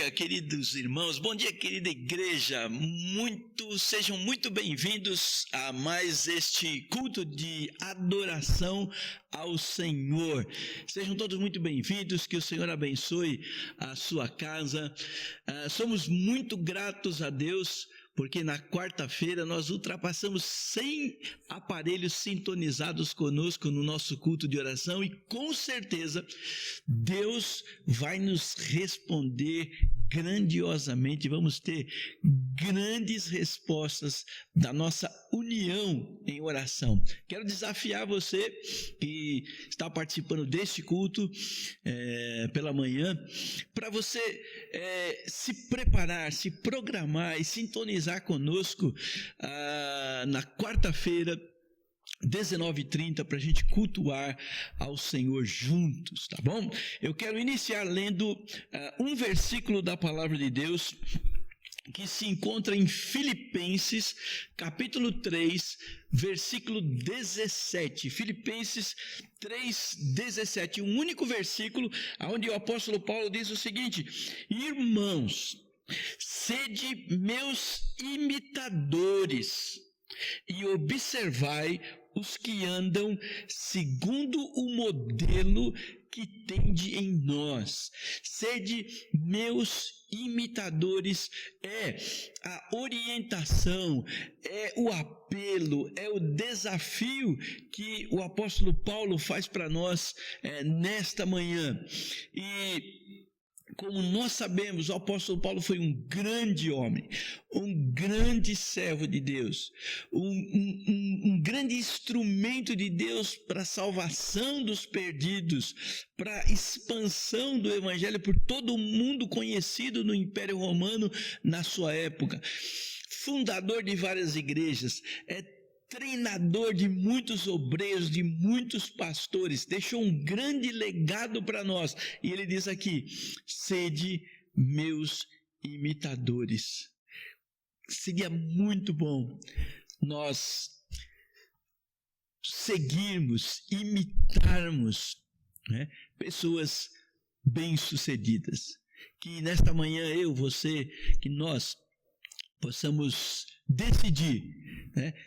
dia, queridos irmãos, bom dia, querida igreja, sejam muito bem-vindos a mais este culto de adoração ao Senhor. Sejam todos muito bem-vindos, que o Senhor abençoe a sua casa. Somos muito gratos a Deus, porque na quarta-feira nós ultrapassamos 100 aparelhos sintonizados conosco no nosso culto de oração e com certeza Deus vai nos responder grandiosamente, vamos ter grandes respostas da nossa união em oração. Quero desafiar você que está participando deste culto pela manhã, para você se preparar, se programar e sintonizar conosco na quarta-feira, 19h30, para a gente cultuar ao Senhor juntos, tá bom? Eu quero iniciar lendo um versículo da palavra de Deus que se encontra em Filipenses, capítulo 3, versículo 17. Filipenses 3, 17, um único versículo, onde o apóstolo Paulo diz o seguinte: irmãos, sede meus imitadores e observai os que andam segundo o modelo que tende em nós. Sede meus imitadores, é a orientação, é o apelo, é o desafio que o apóstolo Paulo faz para nós nesta manhã. E como nós sabemos, o apóstolo Paulo foi um grande homem, um grande servo de Deus, um grande instrumento de Deus para a salvação dos perdidos, para a expansão do evangelho por todo o mundo conhecido no Império Romano na sua época. Fundador de várias igrejas, treinador de muitos obreiros, de muitos pastores, deixou um grande legado para nós. E ele diz aqui: sede meus imitadores. Seria muito bom nós seguirmos, imitarmos pessoas bem-sucedidas. Que nesta manhã que nós possamos decidir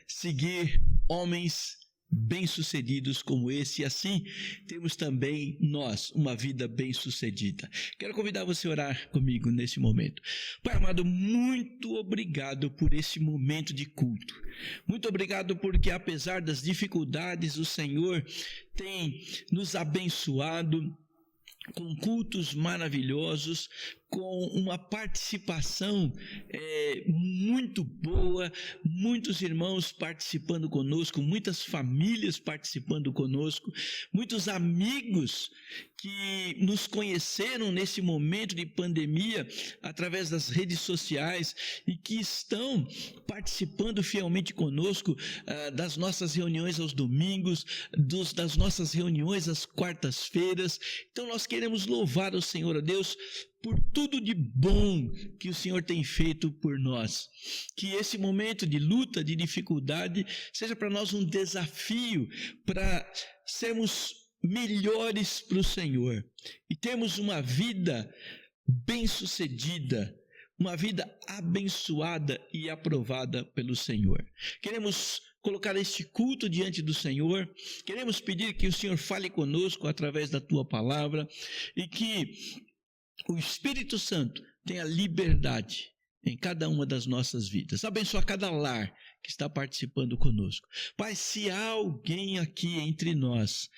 seguir homens bem-sucedidos como esse, e assim temos também nós uma vida bem-sucedida. Quero convidar você a orar comigo nesse momento. Pai amado, muito obrigado por esse momento de culto. Muito obrigado porque, apesar das dificuldades, o Senhor tem nos abençoado com cultos maravilhosos, com uma participação muito boa, muitos irmãos participando conosco, muitas famílias participando conosco, muitos amigos que nos conheceram nesse momento de pandemia através das redes sociais e que estão participando fielmente conosco das nossas reuniões aos domingos, das nossas reuniões às quartas-feiras. Então nós queremos louvar o Senhor, a Deus, por tudo de bom que o Senhor tem feito por nós. Que esse momento de luta, de dificuldade, seja para nós um desafio para sermos melhores para o Senhor e termos uma vida bem-sucedida, uma vida abençoada e aprovada pelo Senhor. Queremos colocar este culto diante do Senhor, queremos pedir que o Senhor fale conosco através da Tua palavra e que o Espírito Santo tenha liberdade em cada uma das nossas vidas. Abençoa cada lar que está participando conosco. Pai, se há alguém aqui entre nós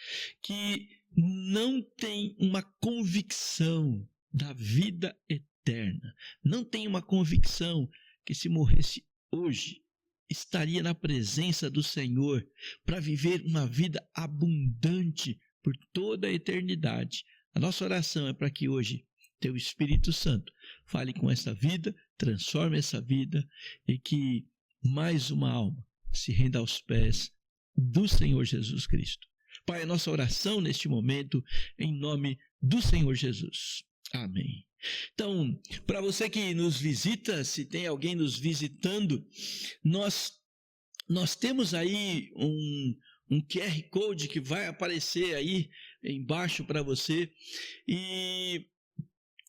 que não tem uma convicção da vida eterna, não tem uma convicção que se morresse hoje, estaria na presença do Senhor para viver uma vida abundante por toda a eternidade. A nossa oração é para que hoje Teu Espírito Santo fale com essa vida, transforme essa vida e que mais uma alma se renda aos pés do Senhor Jesus Cristo. Pai, a nossa oração neste momento, em nome do Senhor Jesus. Amém. Então, para você que nos visita, se tem alguém nos visitando, nós temos aí um QR Code que vai aparecer aí embaixo para você. E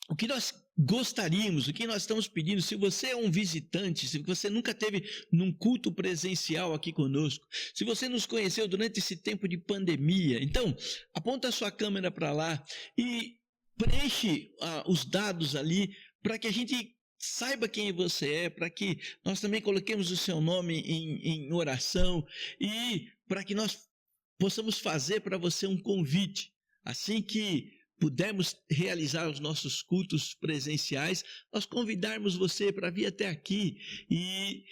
o que nós gostaríamos, o que nós estamos pedindo, se você é um visitante, se você nunca esteve num culto presencial aqui conosco, se você nos conheceu durante esse tempo de pandemia, então aponta a sua câmera para lá e preenche os dados ali para que a gente saiba quem você é, para que nós também coloquemos o seu nome em oração e para que nós possamos fazer para você um convite, assim que pudermos realizar os nossos cultos presenciais, nós convidarmos você para vir até aqui e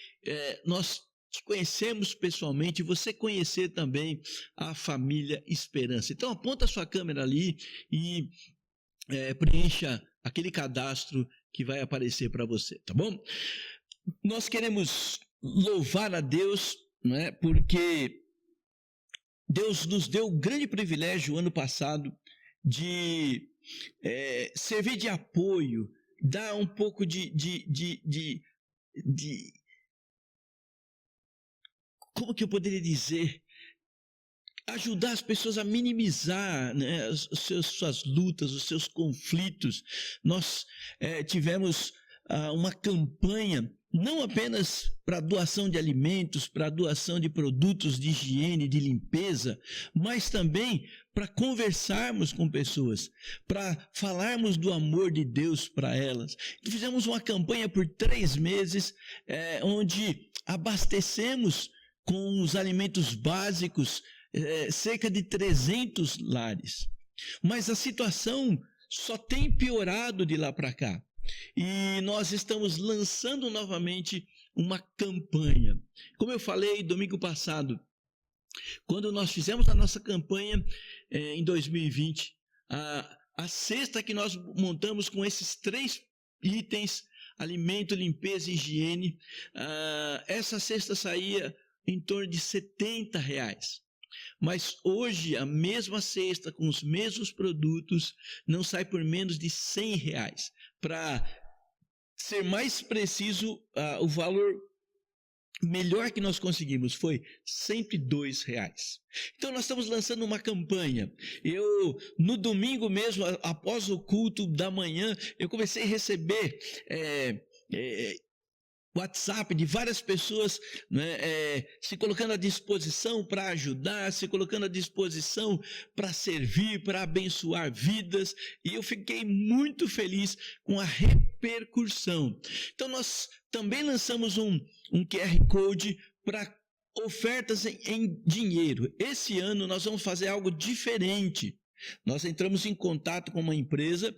nós te conhecemos pessoalmente, você conhecer também a família Esperança. Então aponta a sua câmera ali e preencha aquele cadastro que vai aparecer para você, tá bom? Nós queremos louvar a Deus, né, porque Deus nos deu o grande privilégio ano passado de servir de apoio, dar um pouco de como que eu poderia dizer? Ajudar as pessoas a minimizar, né, suas lutas, os seus conflitos. Nós tivemos uma campanha não apenas para doação de alimentos, para doação de produtos de higiene, de limpeza, mas também para conversarmos com pessoas, para falarmos do amor de Deus para elas. Fizemos uma campanha por 3 meses, onde abastecemos com os alimentos básicos cerca de 300 lares. Mas a situação só tem piorado de lá para cá. E nós estamos lançando novamente uma campanha. Como eu falei domingo passado, quando nós fizemos a nossa campanha em 2020, a cesta que nós montamos com esses 3 itens, alimento, limpeza e higiene, essa cesta saía em torno de R$70. Mas hoje a mesma cesta com os mesmos produtos não sai por menos de R$100. Para ser mais preciso, o valor melhor que nós conseguimos foi R$102. Então nós estamos lançando uma campanha. No domingo mesmo, após o culto da manhã, eu comecei a receber WhatsApp de várias pessoas, né, se colocando à disposição para ajudar, se colocando à disposição para servir, para abençoar vidas, e eu fiquei muito feliz com a repercussão. Então nós também lançamos um QR Code para ofertas em dinheiro. Esse ano nós vamos fazer algo diferente. Nós entramos em contato com uma empresa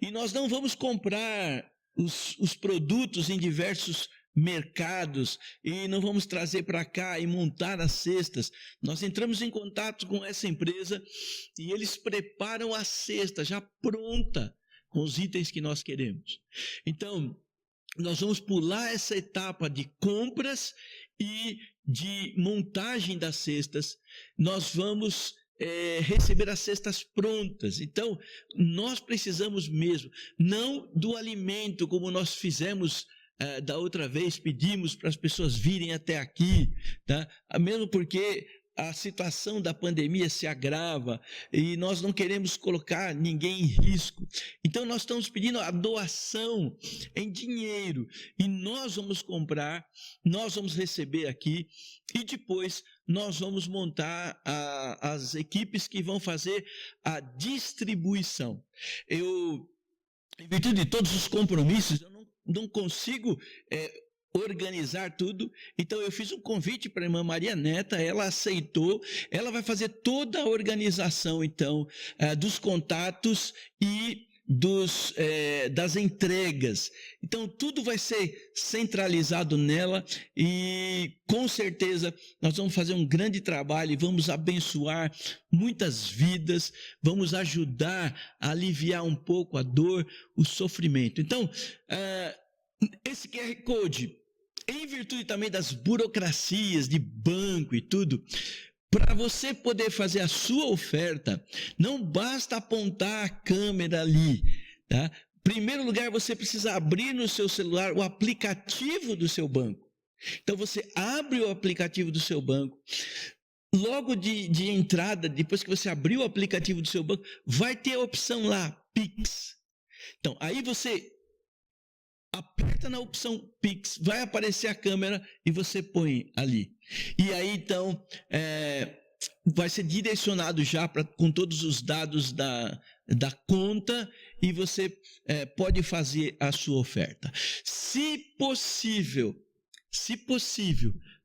e nós não vamos comprar os produtos em diversos mercados e não vamos trazer para cá e montar as cestas. Nós entramos em contato com essa empresa e eles preparam a cesta já pronta com os itens que nós queremos. Então, nós vamos pular essa etapa de compras e de montagem das cestas. Nós vamos receber as cestas prontas. Então, nós precisamos mesmo, não do alimento como nós fizemos da outra vez, pedimos para as pessoas virem até aqui, tá? Mesmo porque a situação da pandemia se agrava e nós não queremos colocar ninguém em risco. Então nós estamos pedindo a doação em dinheiro e nós vamos comprar, nós vamos receber aqui e depois nós vamos montar as equipes que vão fazer a distribuição. Em virtude de todos os compromissos, eu não consigo organizar tudo, então eu fiz um convite para a irmã Maria Neta, ela aceitou, ela vai fazer toda a organização então dos contatos e das entregas. Então tudo vai ser centralizado nela e com certeza nós vamos fazer um grande trabalho e vamos abençoar muitas vidas, vamos ajudar a aliviar um pouco a dor, o sofrimento. Então esse QR Code, em virtude também das burocracias de banco e tudo, para você poder fazer a sua oferta, não basta apontar a câmera ali, tá? Em primeiro lugar, você precisa abrir no seu celular o aplicativo do seu banco. Então, você abre o aplicativo do seu banco. Logo de entrada, depois que você abrir o aplicativo do seu banco, vai ter a opção lá, Pix. Então, aí você aperta na opção Pix, vai aparecer a câmera e você põe ali. E aí, então, vai ser direcionado já com todos os dados da conta e você pode fazer a sua oferta. Se possível,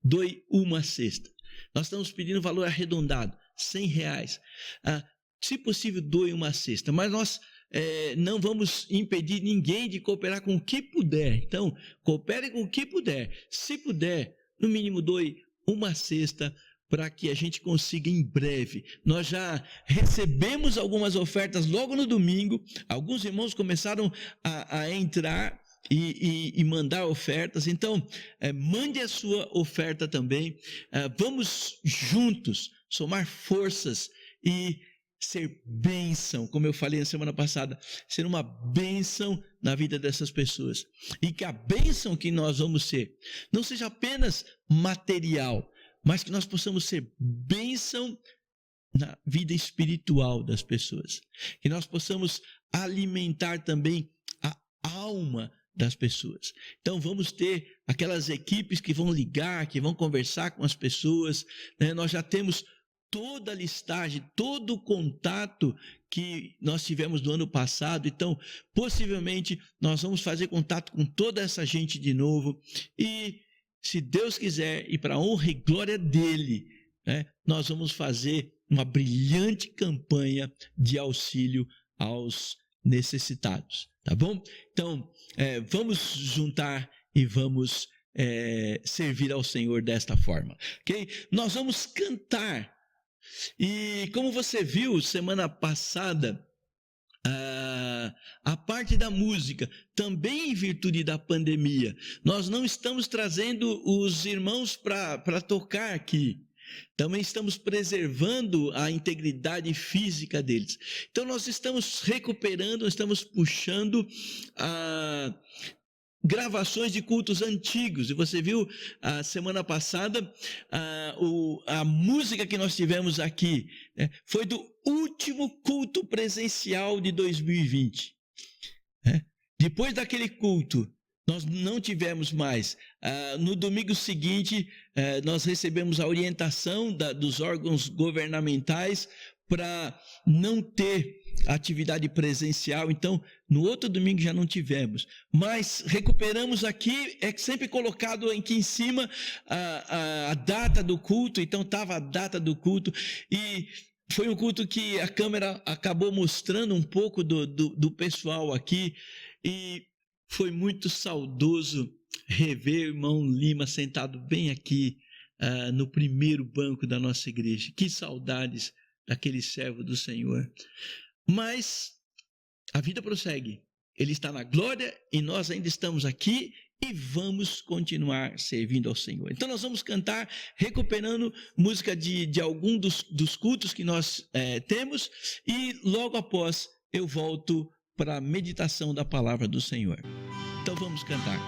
doe uma cesta. Nós estamos pedindo valor arredondado, R$100. Se possível, doe uma cesta. Mas nós não vamos impedir ninguém de cooperar com o que puder. Então, coopere com o que puder. Se puder, no mínimo doe uma cesta para que a gente consiga em breve. Nós já recebemos algumas ofertas logo no domingo. Alguns irmãos começaram a entrar e mandar ofertas. Então, mande a sua oferta também. Vamos juntos somar forças e ser bênção, como eu falei na semana passada, ser uma bênção na vida dessas pessoas. E que a bênção que nós vamos ser não seja apenas material, mas que nós possamos ser bênção na vida espiritual das pessoas. Que nós possamos alimentar também a alma das pessoas. Então vamos ter aquelas equipes que vão ligar, que vão conversar com as pessoas, né? Nós já temos toda a listagem, todo o contato que nós tivemos no ano passado. Então, possivelmente, nós vamos fazer contato com toda essa gente de novo. E, se Deus quiser, e para a honra e glória dele, né, nós vamos fazer uma brilhante campanha de auxílio aos necessitados. Tá bom? Então, vamos juntar e vamos servir ao Senhor desta forma. Ok? Nós vamos cantar. E como você viu semana passada, a parte da música, também em virtude da pandemia, nós não estamos trazendo os irmãos para tocar aqui. Também estamos preservando a integridade física deles. Então nós estamos recuperando, estamos puxando gravações de cultos antigos. E você viu a semana passada a música que nós tivemos aqui, foi do último culto presencial de 2020. Depois daquele culto, nós não tivemos mais. No domingo seguinte, nós recebemos a orientação dos órgãos governamentais para não ter atividade presencial. Então, no outro domingo já não tivemos. Mas recuperamos aqui, sempre colocado aqui em cima a data do culto. Então, estava a data do culto. E foi um culto que a câmera acabou mostrando um pouco do pessoal aqui. E foi muito saudoso rever o irmão Lima sentado bem aqui no primeiro banco da nossa igreja. Que saudades daquele servo do Senhor. Mas a vida prossegue. Ele está na glória e nós ainda estamos aqui e vamos continuar servindo ao Senhor. Então nós vamos cantar recuperando música de algum dos cultos que nós temos, e logo após eu volto para a meditação da palavra do Senhor. Então vamos cantar.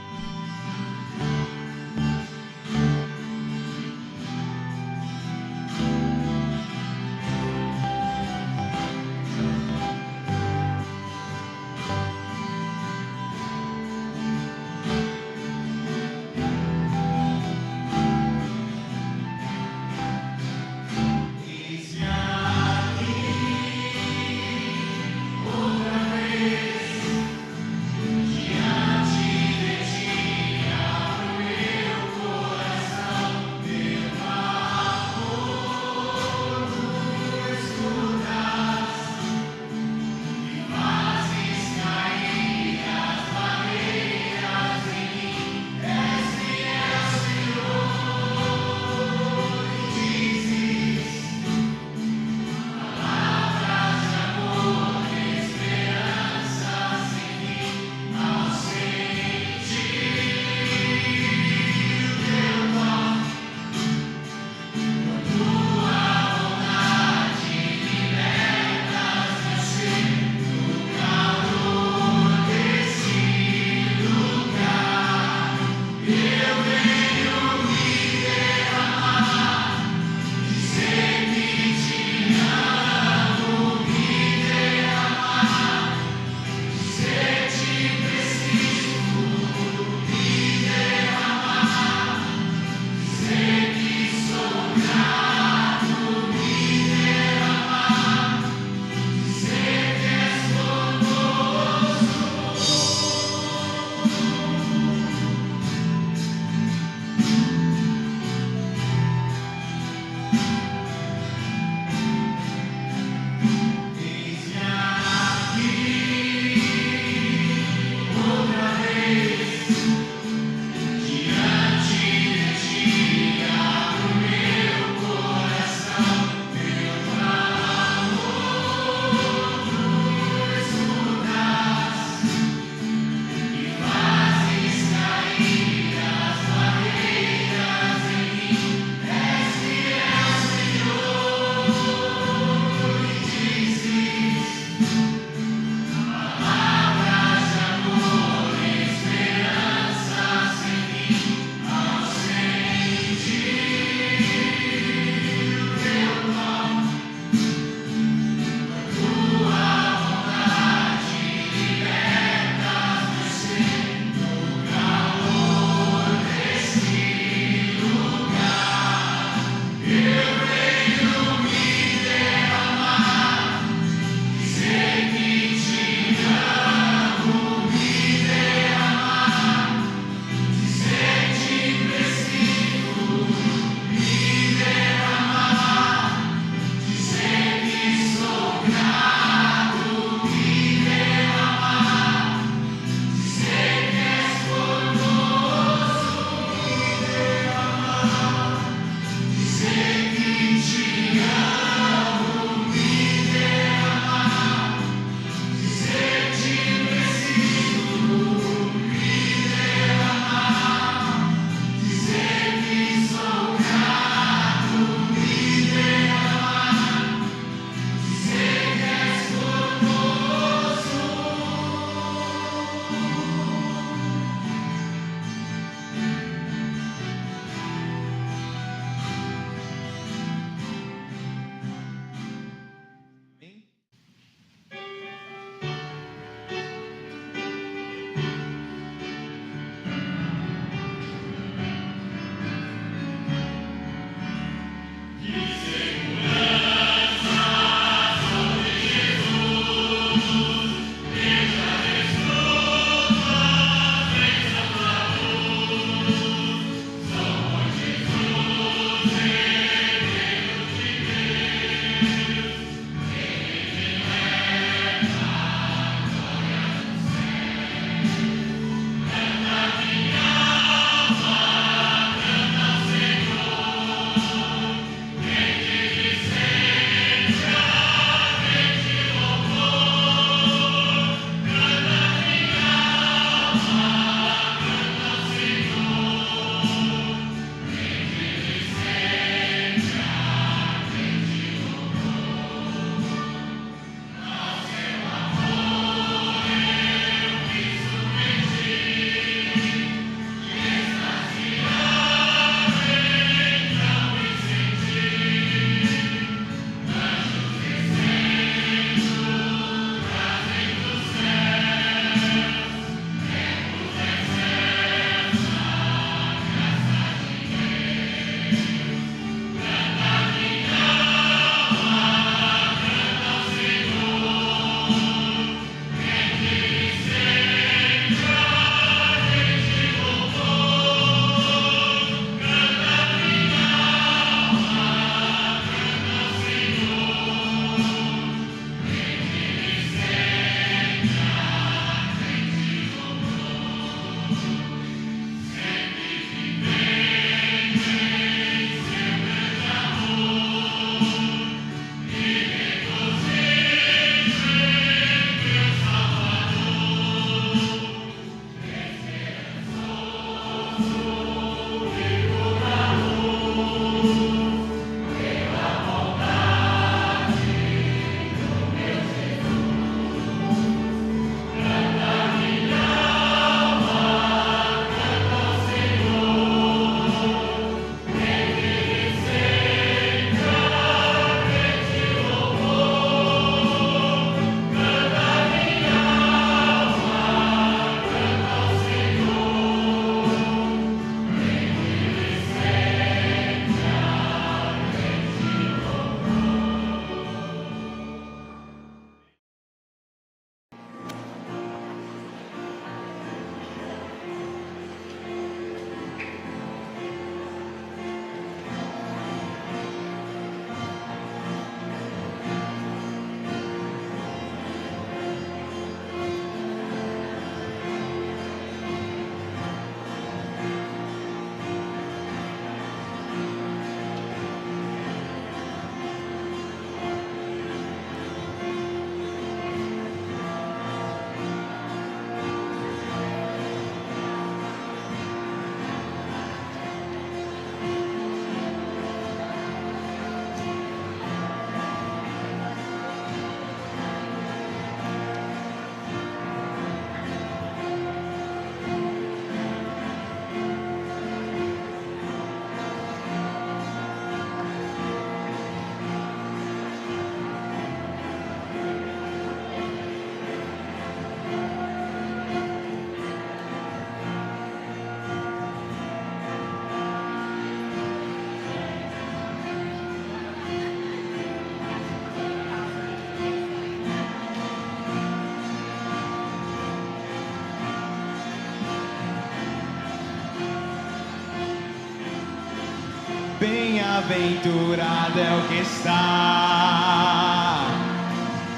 Bem-aventurado é o que está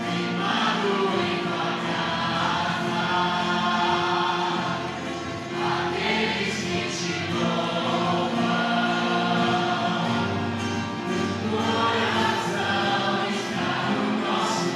firmado em tua casa, aqueles que te louvam, o coração está no nosso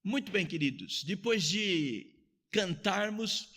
Muito bem, queridos, depois de cantarmos,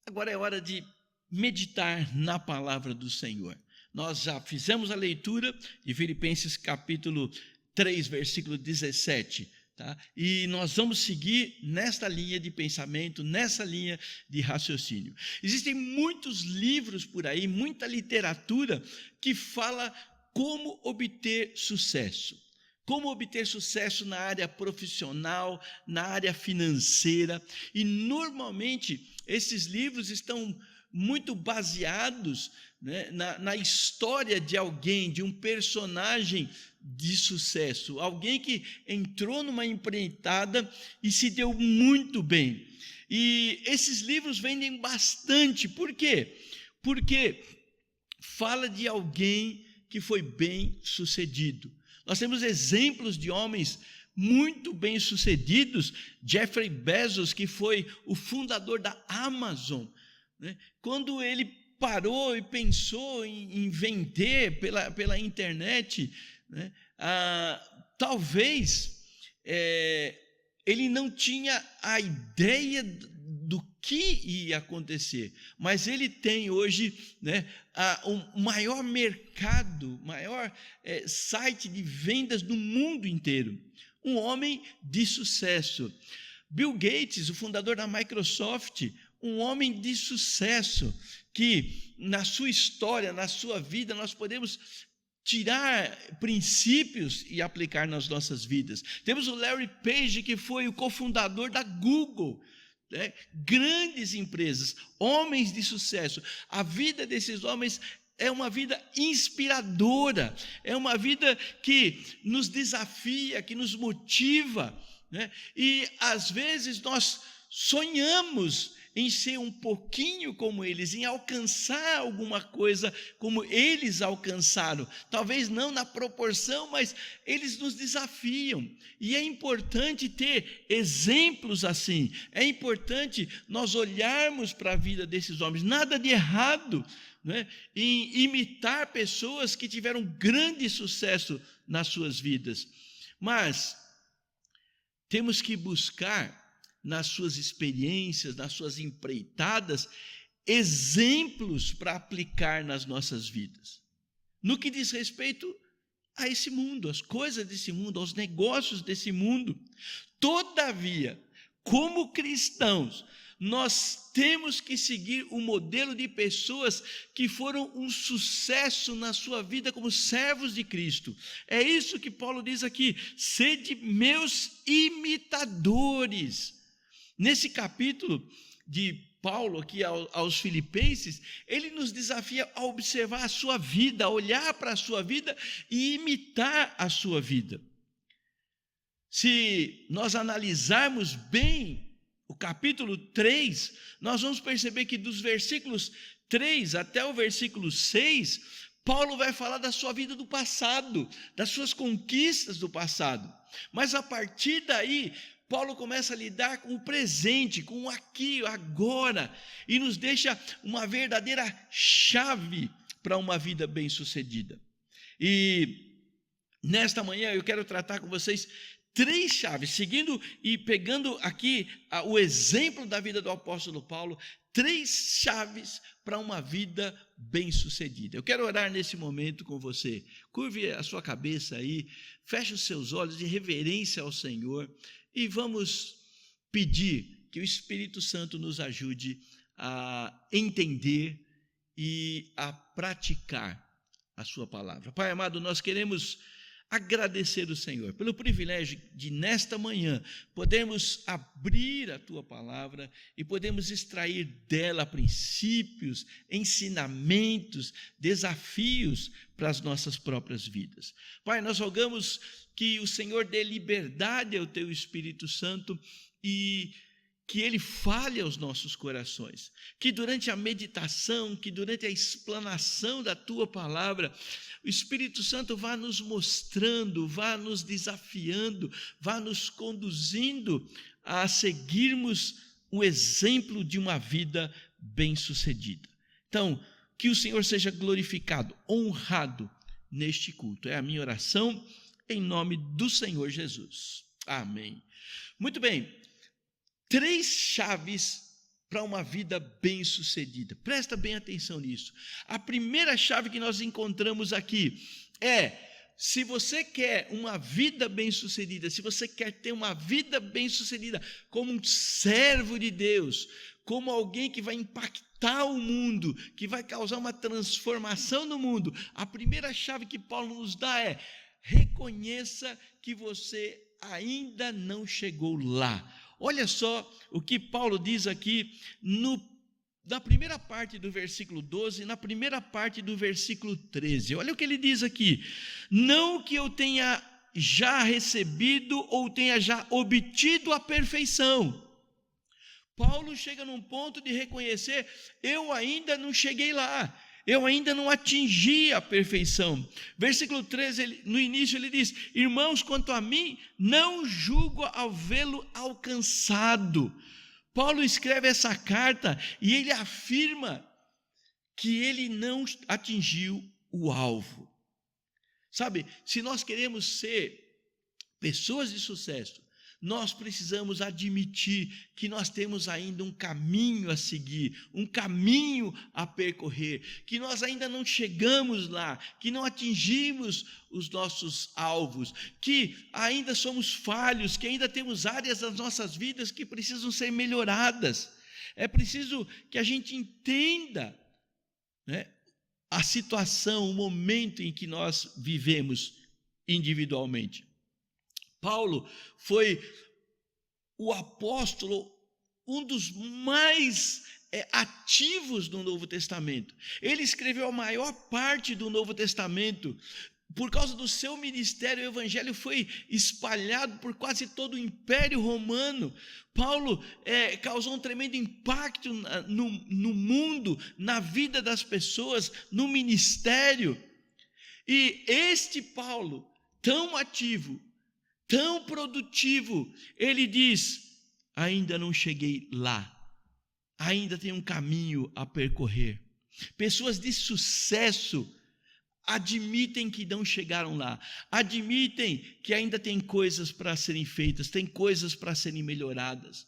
agora é hora de meditar na palavra do Senhor. Nós já fizemos a leitura de Filipenses capítulo 3, versículo 17, tá? E nós vamos seguir nesta linha de pensamento, nessa linha de raciocínio. Existem muitos livros por aí, muita literatura que fala como obter sucesso. Como obter sucesso na área profissional, na área financeira. E, normalmente, esses livros estão muito baseados, né, na história de alguém, de um personagem de sucesso. Alguém que entrou numa empreitada e se deu muito bem. E esses livros vendem bastante. Por quê? Porque fala de alguém que foi bem sucedido. Nós temos exemplos de homens muito bem-sucedidos. Jeffrey Bezos, que foi o fundador da Amazon, né? Quando ele parou e pensou em vender pela internet, né? Talvez ele não tinha a ideia do que ia acontecer, mas ele tem hoje, né, o maior mercado, maior site de vendas do mundo inteiro. Um homem de sucesso. Bill Gates, o fundador da Microsoft, um homem de sucesso, que na sua história, na sua vida, nós podemos tirar princípios e aplicar nas nossas vidas. Temos o Larry Page, que foi o cofundador da Google, né? Grandes empresas, homens de sucesso. A vida desses homens é uma vida inspiradora, é uma vida que nos desafia, que nos motiva, né? E às vezes nós sonhamos em ser um pouquinho como eles, em alcançar alguma coisa como eles alcançaram. Talvez não na proporção, mas eles nos desafiam. E é importante ter exemplos assim. É importante nós olharmos para a vida desses homens. Nada de errado, né, em imitar pessoas que tiveram grande sucesso nas suas vidas. Mas temos que buscar nas suas experiências, nas suas empreitadas, exemplos para aplicar nas nossas vidas. No que diz respeito a esse mundo, às coisas desse mundo, aos negócios desse mundo. Todavia, como cristãos, nós temos que seguir o modelo de pessoas que foram um sucesso na sua vida como servos de Cristo. É isso que Paulo diz aqui: sede meus imitadores. Nesse capítulo de Paulo aqui aos Filipenses, ele nos desafia a observar a sua vida, a olhar para a sua vida e imitar a sua vida. Se nós analisarmos bem o capítulo 3, nós vamos perceber que dos versículos 3 até o versículo 6, Paulo vai falar da sua vida do passado, das suas conquistas do passado. Mas a partir daí, Paulo começa a lidar com o presente, com o aqui, agora, e nos deixa uma verdadeira chave para uma vida bem-sucedida. E nesta manhã eu quero tratar com vocês 3 chaves, seguindo e pegando aqui o exemplo da vida do apóstolo Paulo, 3 chaves para uma vida bem-sucedida. Eu quero orar nesse momento com você. Curve a sua cabeça aí, feche os seus olhos em reverência ao Senhor e vamos pedir que o Espírito Santo nos ajude a entender e a praticar a sua palavra. Pai amado, nós queremos agradecer o Senhor pelo privilégio de nesta manhã podermos abrir a tua palavra e podemos extrair dela princípios, ensinamentos, desafios para as nossas próprias vidas. Pai, nós rogamos que o Senhor dê liberdade ao teu Espírito Santo e que ele fale aos nossos corações, que durante a meditação, que durante a explanação da tua palavra, o Espírito Santo vá nos mostrando, vá nos desafiando, vá nos conduzindo a seguirmos o exemplo de uma vida bem-sucedida. Então, que o Senhor seja glorificado, honrado neste culto. É a minha oração em nome do Senhor Jesus. Amém. Muito bem. 3 chaves para uma vida bem-sucedida. Presta bem atenção nisso. A primeira chave que nós encontramos aqui é: se você quer uma vida bem-sucedida, se você quer ter uma vida bem-sucedida como um servo de Deus, como alguém que vai impactar o mundo, que vai causar uma transformação no mundo, a primeira chave que Paulo nos dá é: reconheça que você ainda não chegou lá. Olha só o que Paulo diz aqui na primeira parte do versículo 12 e na primeira parte do versículo 13. Olha o que ele diz aqui: não que eu tenha já recebido ou tenha já obtido a perfeição. Paulo chega num ponto de reconhecer: eu ainda não cheguei lá, eu ainda não atingi a perfeição. Versículo 13, no início ele diz: irmãos, quanto a mim, não julgo havê-lo alcançado. Paulo escreve essa carta e ele afirma que ele não atingiu o alvo. Sabe, se nós queremos ser pessoas de sucesso, nós precisamos admitir que nós temos ainda um caminho a seguir, um caminho a percorrer, que nós ainda não chegamos lá, que não atingimos os nossos alvos, que ainda somos falhos, que ainda temos áreas das nossas vidas que precisam ser melhoradas. É preciso que a gente entenda, né, a situação, o momento em que nós vivemos individualmente. Paulo foi o apóstolo, um dos mais ativos do Novo Testamento. Ele escreveu a maior parte do Novo Testamento. Por causa do seu ministério, o evangelho foi espalhado por quase todo o Império Romano. Paulo causou um tremendo impacto no mundo, na vida das pessoas, no ministério. E este Paulo, tão ativo, tão produtivo, ele diz: ainda não cheguei lá, ainda tem um caminho a percorrer. Pessoas de sucesso admitem que não chegaram lá, admitem que ainda tem coisas para serem feitas, tem coisas para serem melhoradas.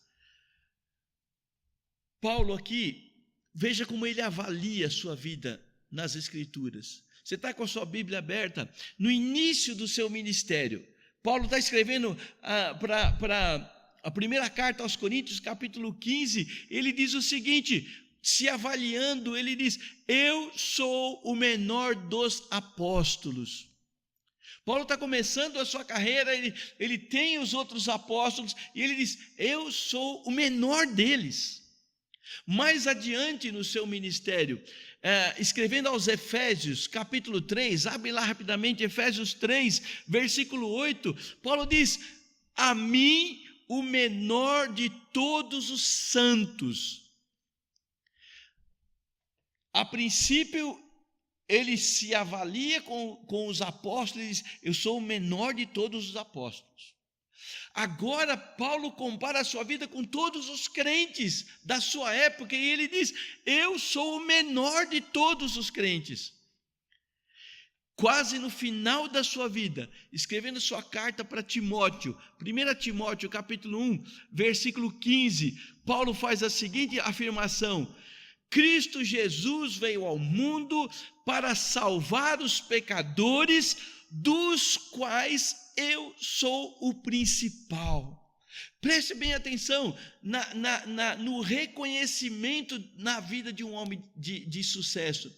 Paulo aqui, veja como ele avalia a sua vida nas Escrituras. Você está com a sua Bíblia aberta? No início do seu ministério, Paulo está escrevendo para a primeira carta aos Coríntios, capítulo 15, ele diz o seguinte, se avaliando, ele diz, eu sou o menor dos apóstolos. Paulo está começando a sua carreira, ele tem os outros apóstolos, e ele diz, eu sou o menor deles. Mais adiante no seu ministério, escrevendo aos Efésios, capítulo 3, abre lá rapidamente, Efésios 3, versículo 8, Paulo diz, a mim, o menor de todos os santos. A princípio, ele se avalia com os apóstolos, ele diz, eu sou o menor de todos os apóstolos. Agora, Paulo compara a sua vida com todos os crentes da sua época, e ele diz, eu sou o menor de todos os crentes. Quase no final da sua vida, escrevendo sua carta para Timóteo, 1 Timóteo capítulo 1, versículo 15, Paulo faz a seguinte afirmação, Cristo Jesus veio ao mundo para salvar os pecadores, dos quais eu sou o principal. Preste bem atenção no reconhecimento na vida de um homem de sucesso.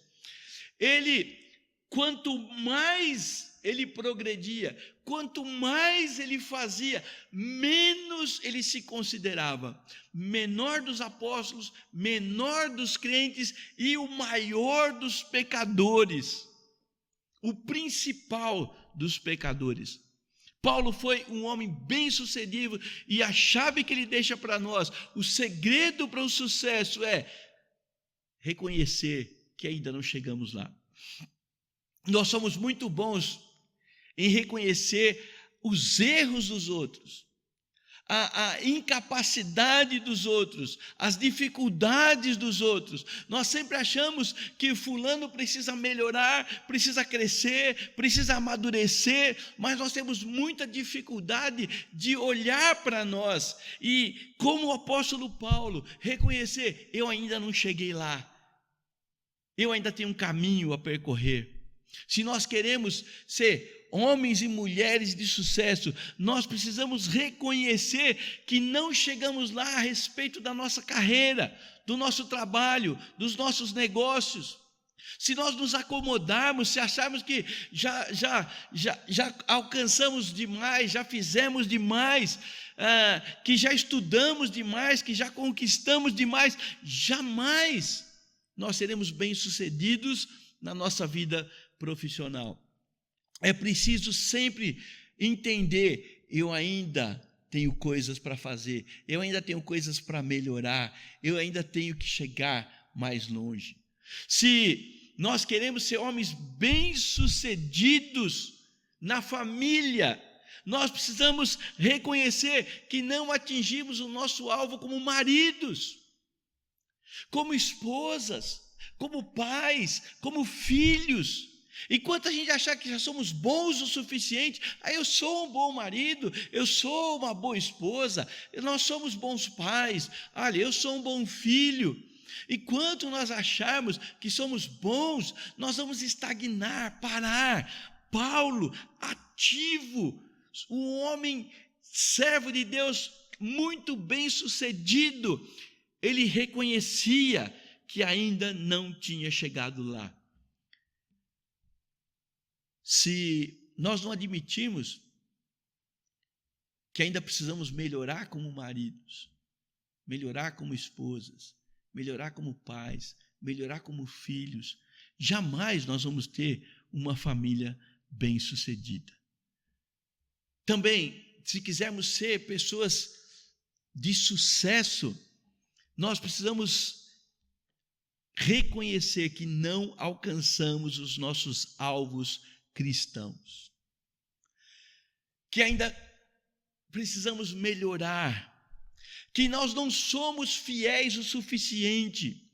Quanto mais ele progredia, quanto mais ele fazia, menos ele se considerava menor dos apóstolos, menor dos crentes e o maior dos pecadores, o principal dos pecadores. Paulo foi um homem bem-sucedido e a chave que ele deixa para nós, o segredo para o sucesso é reconhecer que ainda não chegamos lá. Nós somos muito bons em reconhecer os erros dos outros, a incapacidade dos outros, as dificuldades dos outros. Nós sempre achamos que fulano precisa melhorar, precisa crescer, precisa amadurecer, mas nós temos muita dificuldade de olhar para nós e, como o apóstolo Paulo, reconhecer, eu ainda não cheguei lá, eu ainda tenho um caminho a percorrer. Se nós queremos ser homens e mulheres de sucesso, nós precisamos reconhecer que não chegamos lá a respeito da nossa carreira, do nosso trabalho, dos nossos negócios. Se nós nos acomodarmos, se acharmos que já alcançamos demais, já fizemos demais, que já estudamos demais, que já conquistamos demais, jamais nós seremos bem-sucedidos na nossa vida profissional. É preciso sempre entender, eu ainda tenho coisas para fazer, eu ainda tenho coisas para melhorar, eu ainda tenho que chegar mais longe. Se nós queremos ser homens bem-sucedidos na família, nós precisamos reconhecer que não atingimos o nosso alvo como maridos, como esposas, como pais, como filhos. Enquanto a gente achar que já somos bons o suficiente, eu sou um bom marido, eu sou uma boa esposa, nós somos bons pais, olha, eu sou um bom filho. Enquanto nós acharmos que somos bons, nós vamos estagnar, parar. Paulo, ativo, um homem servo de Deus, muito bem sucedido, ele reconhecia que ainda não tinha chegado lá. Se nós não admitirmos que ainda precisamos melhorar como maridos, melhorar como esposas, melhorar como pais, melhorar como filhos, jamais nós vamos ter uma família bem-sucedida. Também, se quisermos ser pessoas de sucesso, nós precisamos reconhecer que não alcançamos os nossos alvos cristãos, que ainda precisamos melhorar, que nós não somos fiéis o suficiente,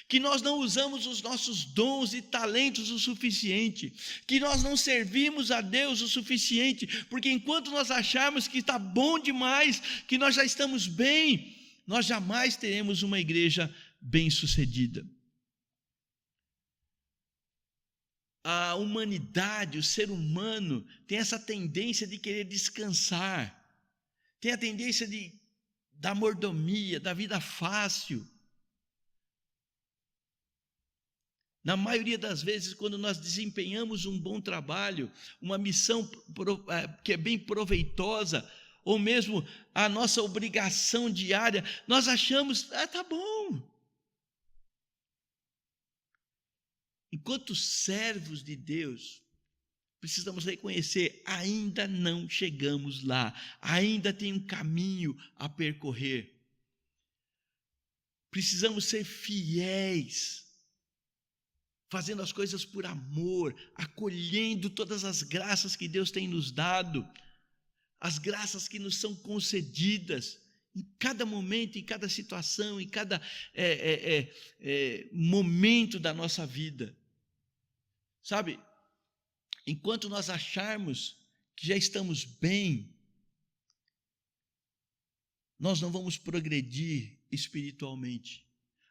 que nós não usamos os nossos dons e talentos o suficiente, que nós não servimos a Deus o suficiente, porque enquanto nós acharmos que está bom demais, que nós já estamos bem, nós jamais teremos uma igreja bem-sucedida. A humanidade, o ser humano, tem essa tendência de querer descansar, tem a tendência da mordomia, da vida fácil. Na maioria das vezes, quando nós desempenhamos um bom trabalho, uma missão que é bem proveitosa, ou mesmo a nossa obrigação diária, nós achamos, tá bom. Enquanto servos de Deus, precisamos reconhecer, ainda não chegamos lá, ainda tem um caminho a percorrer. Precisamos ser fiéis, fazendo as coisas por amor, acolhendo todas as graças que Deus tem nos dado, as graças que nos são concedidas, em cada momento, em cada situação, em cada momento da nossa vida. Sabe, enquanto nós acharmos que já estamos bem, nós não vamos progredir espiritualmente.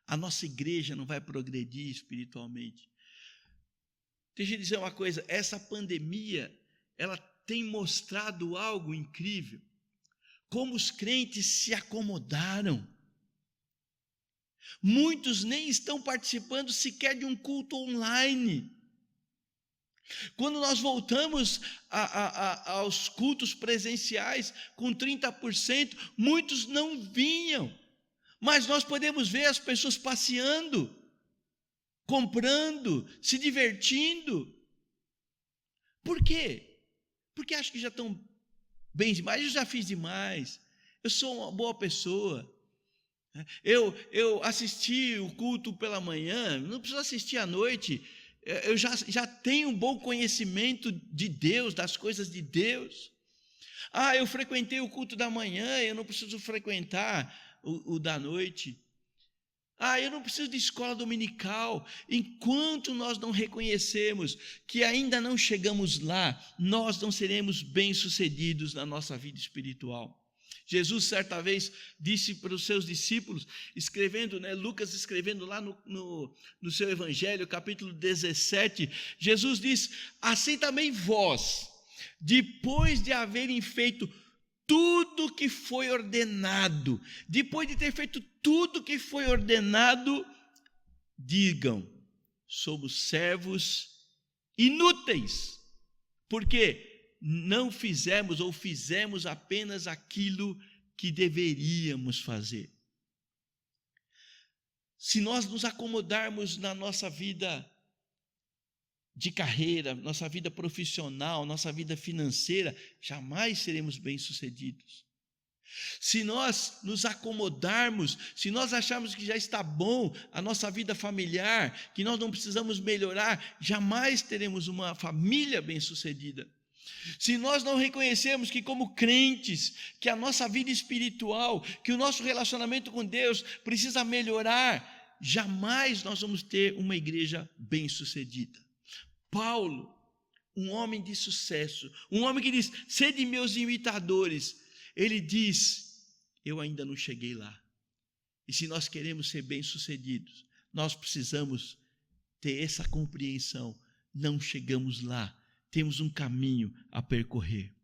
A nossa igreja não vai progredir espiritualmente. Deixa eu dizer uma coisa, essa pandemia, ela tem mostrado algo incrível. Como os crentes se acomodaram. Muitos nem estão participando sequer de um culto online. Quando nós voltamos aos cultos presenciais com 30%, muitos não vinham. Mas nós podemos ver as pessoas passeando, comprando, se divertindo. Por quê? Porque acham que já estão bem demais. Eu já fiz demais. Eu sou uma boa pessoa. Eu assisti o culto pela manhã, não preciso assistir à noite. Eu já tenho um bom conhecimento de Deus, das coisas de Deus. Eu frequentei o culto da manhã, eu não preciso frequentar o da noite. Eu não preciso de escola dominical. Enquanto nós não reconhecemos que ainda não chegamos lá, nós não seremos bem-sucedidos na nossa vida espiritual. Jesus, certa vez, disse para os seus discípulos, escrevendo, Lucas escrevendo lá no seu evangelho, capítulo 17, Jesus diz, assim também vós, depois de haverem feito tudo que foi ordenado, depois de ter feito tudo que foi ordenado, digam, somos servos inúteis, porque não fizemos ou fizemos apenas aquilo que deveríamos fazer. Se nós nos acomodarmos na nossa vida de carreira, nossa vida profissional, nossa vida financeira, jamais seremos bem-sucedidos. Se nós nos acomodarmos, se nós acharmos que já está bom a nossa vida familiar, que nós não precisamos melhorar, jamais teremos uma família bem-sucedida. Se nós não reconhecermos que como crentes, que a nossa vida espiritual, que o nosso relacionamento com Deus precisa melhorar, jamais nós vamos ter uma igreja bem-sucedida. Paulo, um homem de sucesso, um homem que diz, sede meus imitadores, ele diz, eu ainda não cheguei lá. E se nós queremos ser bem-sucedidos, nós precisamos ter essa compreensão, não chegamos lá, temos um caminho a percorrer.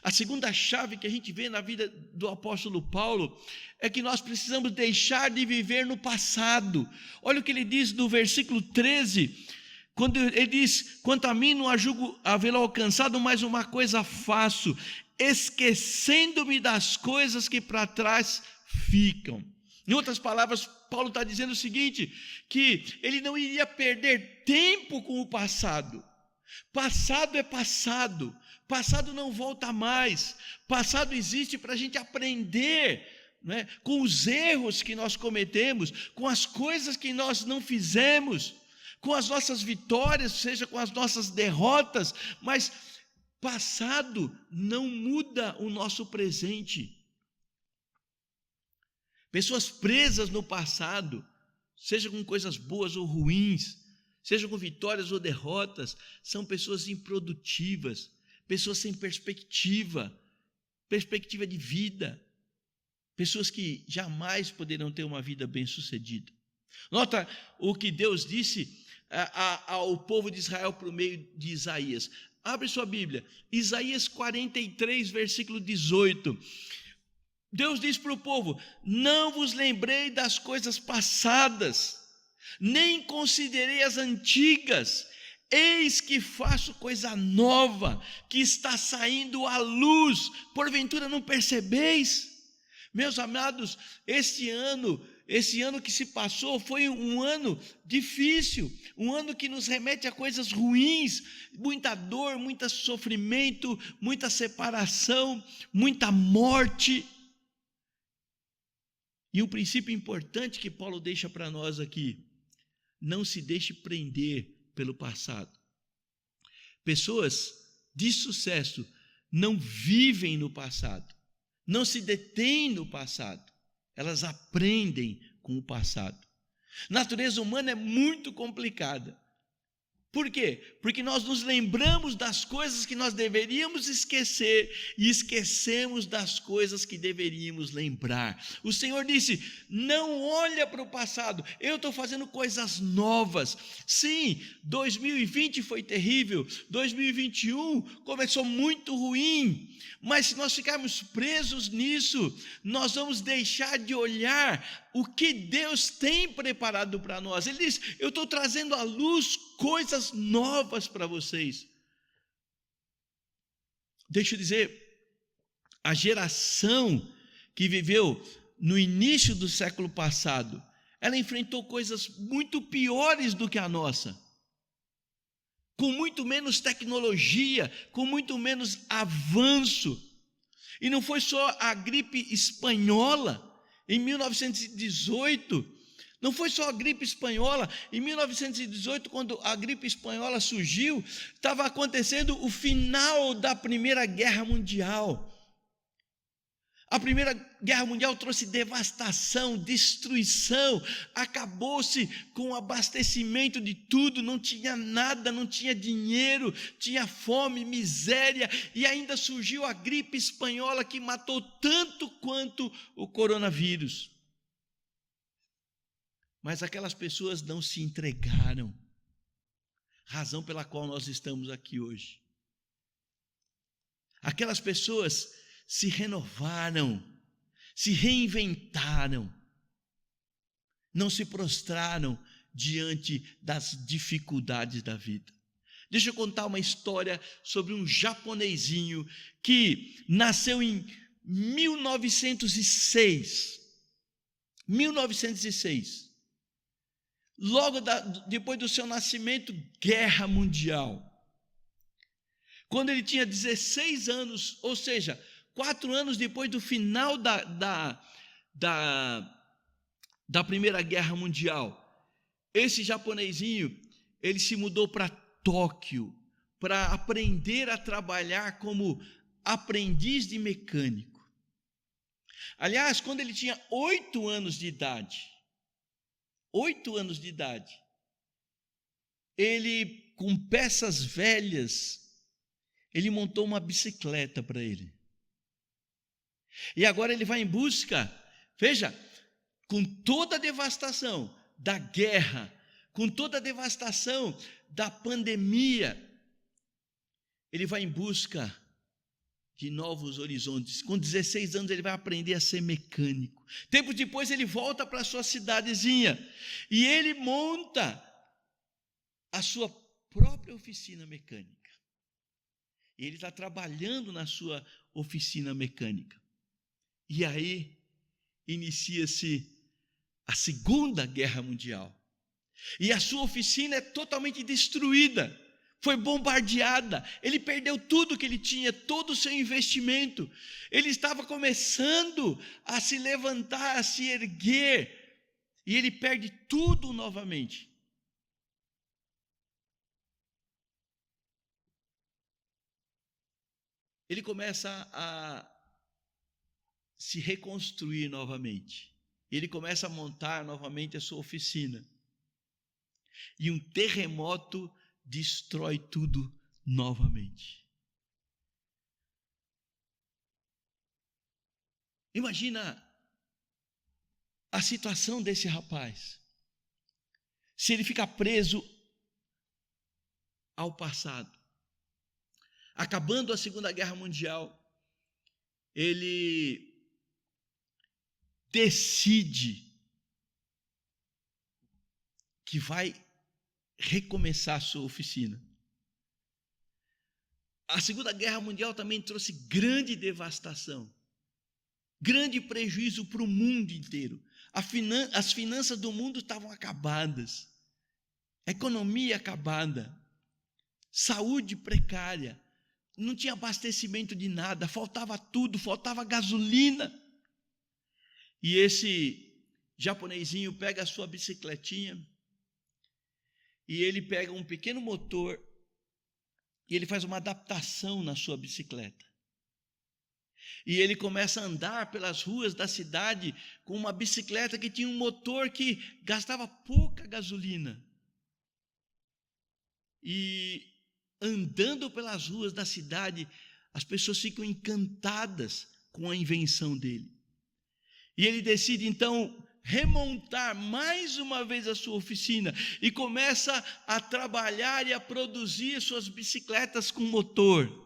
A segunda chave que a gente vê na vida do apóstolo Paulo é que nós precisamos deixar de viver no passado. Olha o que ele diz no versículo 13, quando ele diz, quanto a mim não julgo havê-lo alcançado, mas uma coisa faço, esquecendo-me das coisas que para trás ficam. Em outras palavras, Paulo está dizendo o seguinte, que ele não iria perder tempo com o passado. Passado é passado, passado não volta mais, passado existe para a gente aprender, com os erros que nós cometemos, com as coisas que nós não fizemos, com as nossas vitórias, seja com as nossas derrotas, mas passado não muda o nosso presente. Pessoas presas no passado seja com coisas boas ou ruins, seja com vitórias ou derrotas, são pessoas improdutivas, pessoas sem perspectiva de vida, pessoas que jamais poderão ter uma vida bem-sucedida. Nota o que Deus disse ao povo de Israel por meio de Isaías. Abre sua Bíblia, Isaías 43, versículo 18. Deus diz para o povo: não vos lembrei das coisas passadas, nem considerei as antigas. Eis que faço coisa nova, que está saindo à luz, porventura não percebeis? Meus amados, esse ano que se passou foi um ano difícil, um ano que nos remete a coisas ruins, muita dor, muito sofrimento, muita separação, muita morte. E um princípio importante que Paulo deixa para nós aqui: não se deixe prender pelo passado. Pessoas de sucesso não vivem no passado, não se detêm no passado, elas aprendem com o passado. Natureza humana é muito complicada. Por quê? Porque nós nos lembramos das coisas que nós deveríamos esquecer e esquecemos das coisas que deveríamos lembrar. O Senhor disse: não olha para o passado, eu estou fazendo coisas novas. Sim, 2020 foi terrível, 2021 começou muito ruim, mas se nós ficarmos presos nisso, nós vamos deixar de olhar o que Deus tem preparado para nós. Ele diz: eu estou trazendo à luz coisas novas para vocês. Deixa eu dizer, a geração que viveu no início do século passado, ela enfrentou coisas muito piores do que a nossa, com muito menos tecnologia, com muito menos avanço. E não foi só a gripe espanhola em 1918, não foi só a gripe espanhola. Em 1918, quando a gripe espanhola surgiu, estava acontecendo o final da Primeira Guerra Mundial. A Primeira Guerra Mundial trouxe devastação, destruição, acabou-se com o abastecimento de tudo, não tinha nada, não tinha dinheiro, tinha fome, miséria, e ainda surgiu a gripe espanhola que matou tanto quanto o coronavírus. Mas aquelas pessoas não se entregaram, razão pela qual nós estamos aqui hoje. Aquelas pessoas se renovaram, se reinventaram, não se prostraram diante das dificuldades da vida. Deixa eu contar uma história sobre um japonesinho que nasceu em 1906. Logo depois do seu nascimento, Guerra Mundial. Quando ele tinha 16 anos, ou seja, 4 anos depois do final da Primeira Guerra Mundial, esse japonesinho, ele se mudou para Tóquio para aprender a trabalhar como aprendiz de mecânico. Aliás, quando ele tinha 8 anos de idade, ele, com peças velhas, ele montou uma bicicleta para ele. E agora ele vai em busca, veja, com toda a devastação da guerra, com toda a devastação da pandemia, ele vai em busca de novos horizontes. Com 16 anos ele vai aprender a ser mecânico. Tempos depois ele volta para a sua cidadezinha e ele monta a sua própria oficina mecânica. E ele está trabalhando na sua oficina mecânica. E aí inicia-se a Segunda Guerra Mundial. E a sua oficina é totalmente destruída, foi bombardeada, ele perdeu tudo que ele tinha, todo o seu investimento. Ele estava começando a se levantar, a se erguer, e ele perde tudo novamente. Ele começa a se reconstruir novamente. Ele começa a montar novamente a sua oficina. E um terremoto destrói tudo novamente. Imagina a situação desse rapaz. Se ele ficar preso ao passado. Acabando a Segunda Guerra Mundial, ele decide que vai recomeçar a sua oficina. A Segunda Guerra Mundial também trouxe grande devastação, grande prejuízo para o mundo inteiro. As finanças do mundo estavam acabadas, a economia acabada, saúde precária, não tinha abastecimento de nada, faltava tudo, faltava gasolina. E esse japonesinho pega a sua bicicletinha e ele pega um pequeno motor e ele faz uma adaptação na sua bicicleta. E ele começa a andar pelas ruas da cidade com uma bicicleta que tinha um motor que gastava pouca gasolina. E andando pelas ruas da cidade, as pessoas ficam encantadas com a invenção dele. E ele decide então remontar mais uma vez a sua oficina e começa a trabalhar e a produzir suas bicicletas com motor.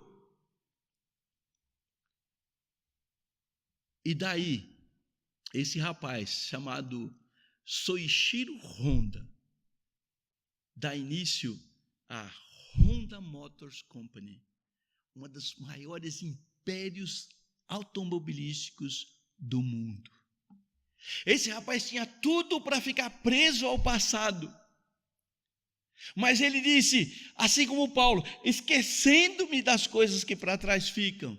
E daí, esse rapaz chamado Soichiro Honda dá início à Honda Motors Company, uma dos maiores impérios automobilísticos do mundo. Esse rapaz tinha tudo para ficar preso ao passado. Mas ele disse, assim como Paulo, esquecendo-me das coisas que para trás ficam.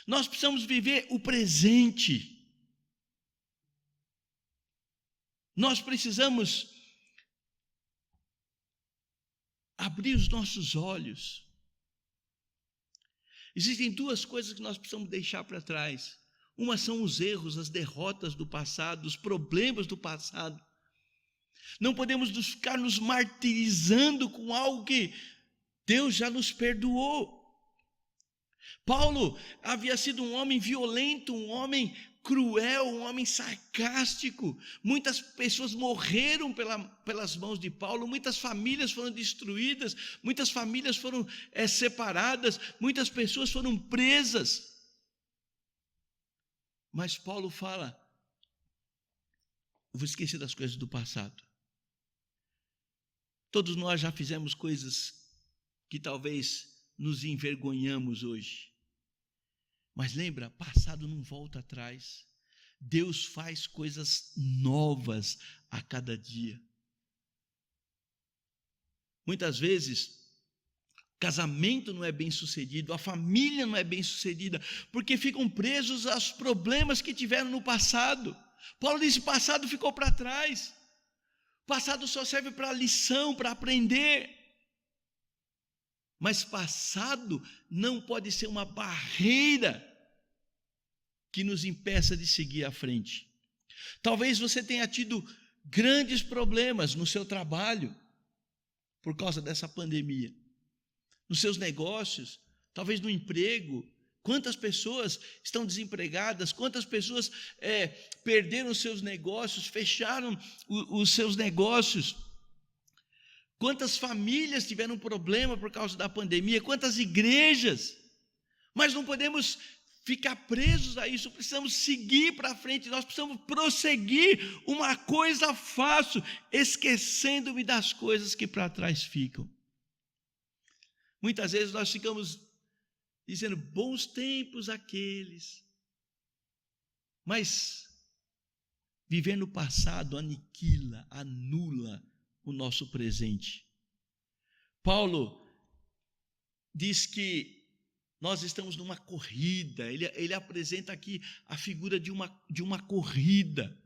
Nós precisamos viver o presente. Nós precisamos abrir os nossos olhos. Existem duas coisas que nós precisamos deixar para trás. Uma são os erros, as derrotas do passado, os problemas do passado. Não podemos ficar nos martirizando com algo que Deus já nos perdoou. Paulo havia sido um homem violento, um homem cruel, um homem sarcástico. Muitas pessoas morreram pelas mãos de Paulo, muitas famílias foram destruídas, muitas famílias foram separadas, muitas pessoas foram presas. Mas Paulo fala, eu vou esquecer das coisas do passado. Todos nós já fizemos coisas que talvez nos envergonhamos hoje. Mas lembra, passado não volta atrás. Deus faz coisas novas a cada dia. Muitas vezes, casamento não é bem sucedido, a família não é bem sucedida, porque ficam presos aos problemas que tiveram no passado. Paulo disse, passado ficou para trás. Passado só serve para lição, para aprender. Mas passado não pode ser uma barreira que nos impeça de seguir à frente. Talvez você tenha tido grandes problemas no seu trabalho por causa dessa pandemia. Nos seus negócios, talvez no emprego. Quantas pessoas estão desempregadas? Quantas pessoas perderam os seus negócios, fecharam os seus negócios? Quantas famílias tiveram problema por causa da pandemia? Quantas igrejas? Mas não podemos ficar presos a isso, precisamos seguir para frente, nós precisamos prosseguir. Uma coisa faço, esquecendo-me das coisas que para trás ficam. Muitas vezes nós ficamos dizendo, bons tempos aqueles, mas viver no passado aniquila, anula o nosso presente. Paulo diz que nós estamos numa corrida, ele apresenta aqui a figura de uma corrida.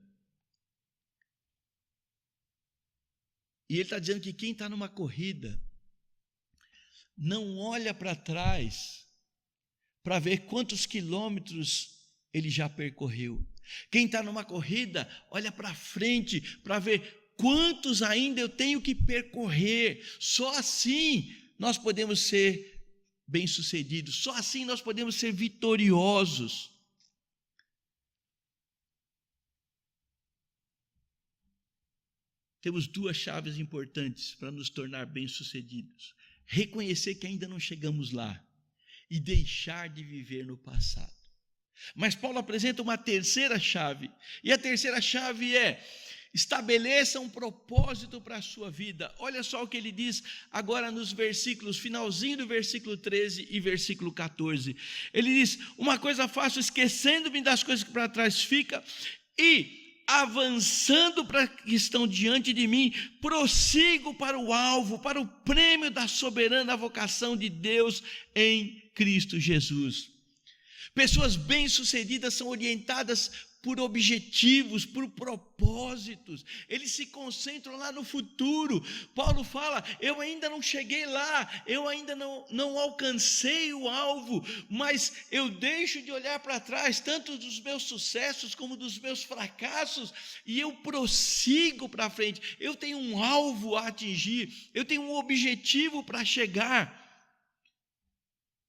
E ele está dizendo que quem está numa corrida não olha para trás para ver quantos quilômetros ele já percorreu. Quem está numa corrida, olha para frente para ver quantos ainda eu tenho que percorrer. Só assim nós podemos ser bem-sucedidos, só assim nós podemos ser vitoriosos. Temos duas chaves importantes para nos tornar bem-sucedidos: reconhecer que ainda não chegamos lá e deixar de viver no passado. Mas Paulo apresenta uma terceira chave, e a terceira chave é: estabeleça um propósito para a sua vida. Olha só o que ele diz agora nos versículos, finalzinho do versículo 13 e versículo 14. Ele diz: uma coisa faço, esquecendo-me das coisas que para trás ficam e avançando para que estão diante de mim, prossigo para o alvo, para o prêmio da soberana vocação de Deus em Cristo Jesus. Pessoas bem-sucedidas são orientadas por objetivos, por propósitos. Eles se concentram lá no futuro. Paulo fala: eu ainda não cheguei lá, eu ainda não alcancei o alvo, mas eu deixo de olhar para trás, tanto dos meus sucessos como dos meus fracassos, e eu prossigo para frente. Eu tenho um alvo a atingir, eu tenho um objetivo para chegar.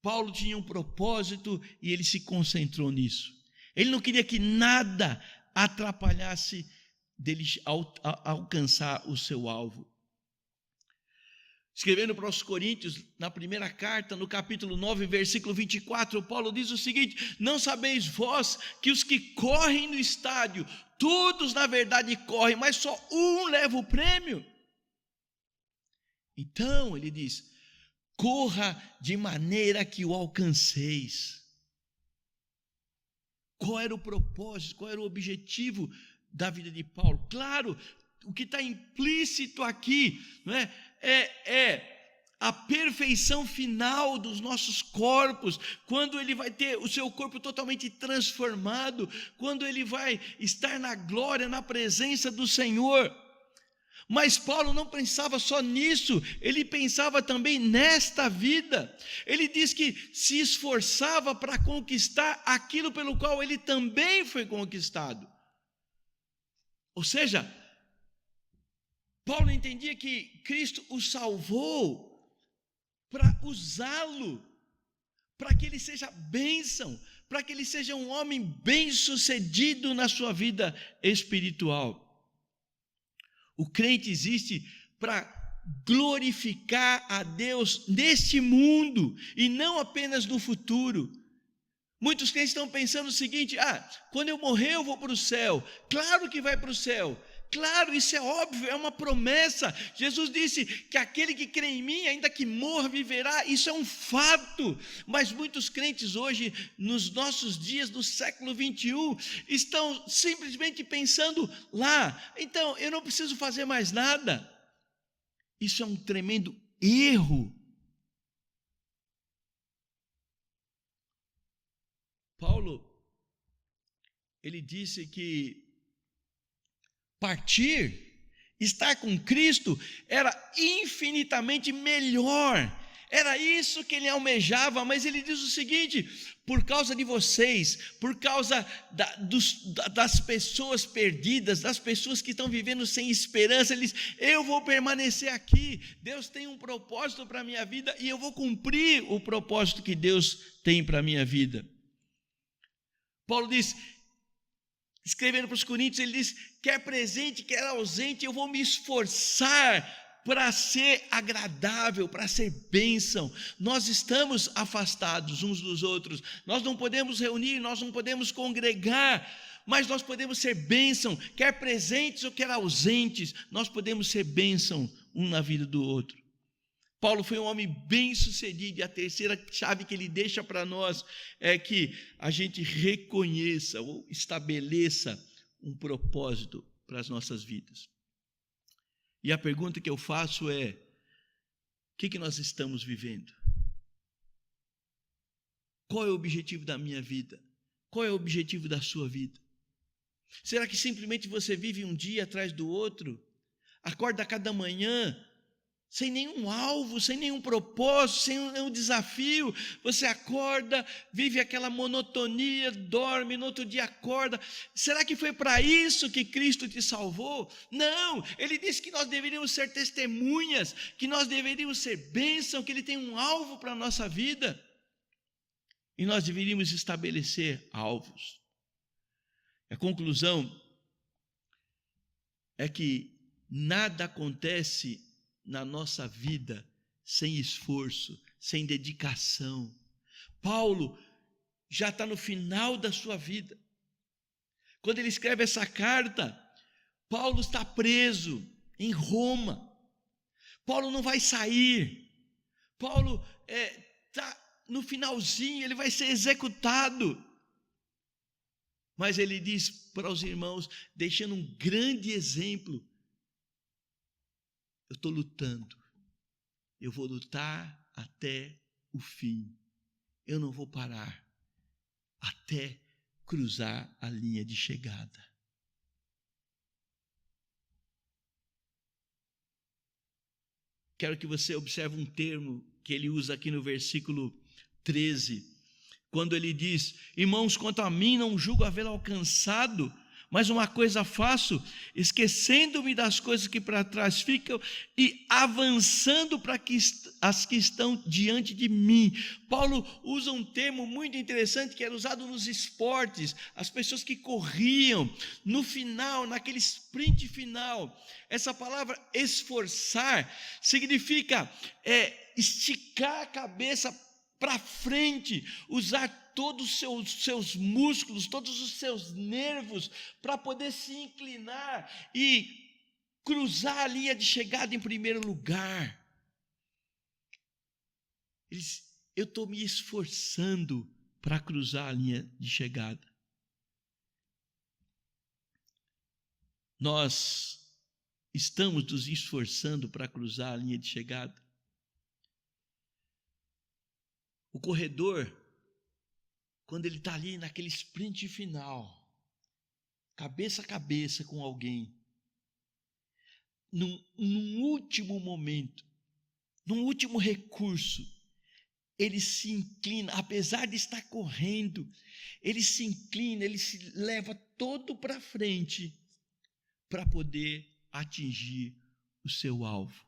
Paulo tinha um propósito e ele se concentrou nisso. Ele não queria que nada atrapalhasse dele alcançar o seu alvo. Escrevendo para os Coríntios, na primeira carta, no capítulo 9, versículo 24, Paulo diz o seguinte: não sabeis vós que os que correm no estádio, todos na verdade correm, mas só um leva o prêmio? Então, ele diz: corra de maneira que o alcanceis. Qual era o propósito, qual era o objetivo da vida de Paulo? Claro, o que está implícito aqui, não é? É a perfeição final dos nossos corpos, quando ele vai ter o seu corpo totalmente transformado, quando ele vai estar na glória, na presença do Senhor. Mas Paulo não pensava só nisso, ele pensava também nesta vida. Ele diz que se esforçava para conquistar aquilo pelo qual ele também foi conquistado. Ou seja, Paulo entendia que Cristo o salvou para usá-lo, para que ele seja bênção, para que ele seja um homem bem-sucedido na sua vida espiritual. O crente existe para glorificar a Deus neste mundo e não apenas no futuro. Muitos crentes estão pensando o seguinte: quando eu morrer eu vou para o céu. Claro que vai para o céu. Claro, isso é óbvio, é uma promessa. Jesus disse que aquele que crê em mim, ainda que morra, viverá. Isso é um fato. Mas muitos crentes hoje, nos nossos dias do século 21, estão simplesmente pensando lá. Então, eu não preciso fazer mais nada. Isso é um tremendo erro. Paulo, ele disse que partir, estar com Cristo, era infinitamente melhor. Era isso que ele almejava, mas ele diz o seguinte: por causa de vocês, por causa das pessoas perdidas, das pessoas que estão vivendo sem esperança, ele diz: eu vou permanecer aqui. Deus tem um propósito para a minha vida e eu vou cumprir o propósito que Deus tem para a minha vida. Paulo diz, escrevendo para os Coríntios, ele diz: quer presente, quer ausente, eu vou me esforçar para ser agradável, para ser bênção. Nós estamos afastados uns dos outros, nós não podemos reunir, nós não podemos congregar, mas nós podemos ser bênção, quer presentes ou quer ausentes, nós podemos ser bênção um na vida do outro. Paulo foi um homem bem-sucedido, e a terceira chave que ele deixa para nós é que a gente reconheça ou estabeleça um propósito para as nossas vidas. E a pergunta que eu faço é: o que nós estamos vivendo? Qual é o objetivo da minha vida? Qual é o objetivo da sua vida? Será que simplesmente você vive um dia atrás do outro? Acorda cada manhã sem nenhum alvo, sem nenhum propósito, sem nenhum desafio. Você acorda, vive aquela monotonia, dorme, no outro dia acorda. Será que foi para isso que Cristo te salvou? Não, Ele disse que nós deveríamos ser testemunhas, que nós deveríamos ser bênção, que Ele tem um alvo para a nossa vida. E nós deveríamos estabelecer alvos. A conclusão é que nada acontece na nossa vida sem esforço, sem dedicação. Paulo já está no final da sua vida. Quando ele escreve essa carta, Paulo está preso em Roma. Paulo não vai sair. Paulo está no finalzinho, ele vai ser executado. Mas ele diz para os irmãos, deixando um grande exemplo: eu estou lutando, eu vou lutar até o fim, eu não vou parar até cruzar a linha de chegada. Quero que você observe um termo que ele usa aqui no versículo 13, quando ele diz: irmãos, quanto a mim não julgo haver alcançado, mas uma coisa faço, esquecendo-me das coisas que para trás ficam e avançando para as que estão diante de mim. Paulo usa um termo muito interessante que era usado nos esportes, as pessoas que corriam, no final, naquele sprint final. Essa palavra esforçar significa esticar a cabeça para frente, usar todos os seus músculos, todos os seus nervos, para poder se inclinar e cruzar a linha de chegada em primeiro lugar. Eu estou me esforçando para cruzar a linha de chegada. Nós estamos nos esforçando para cruzar a linha de chegada. O corredor, quando ele está ali naquele sprint final, cabeça a cabeça com alguém, num último momento, num último recurso, ele se inclina, apesar de estar correndo, ele se inclina, ele se leva todo para frente para poder atingir o seu alvo.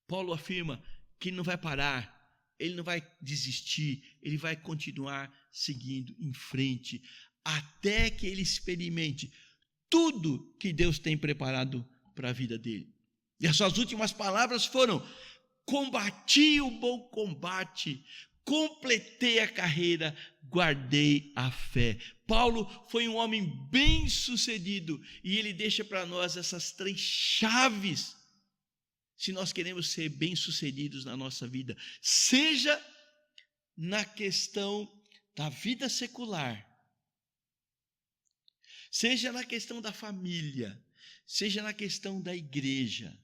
Paulo afirma que ele não vai parar, ele não vai desistir, ele vai continuar seguindo em frente, até que ele experimente tudo que Deus tem preparado para a vida dele. E as suas últimas palavras foram: combati o bom combate, completei a carreira, guardei a fé. Paulo foi um homem bem-sucedido e ele deixa para nós essas 3 chaves. Se nós queremos ser bem-sucedidos na nossa vida, seja na questão da vida secular, seja na questão da família, seja na questão da igreja.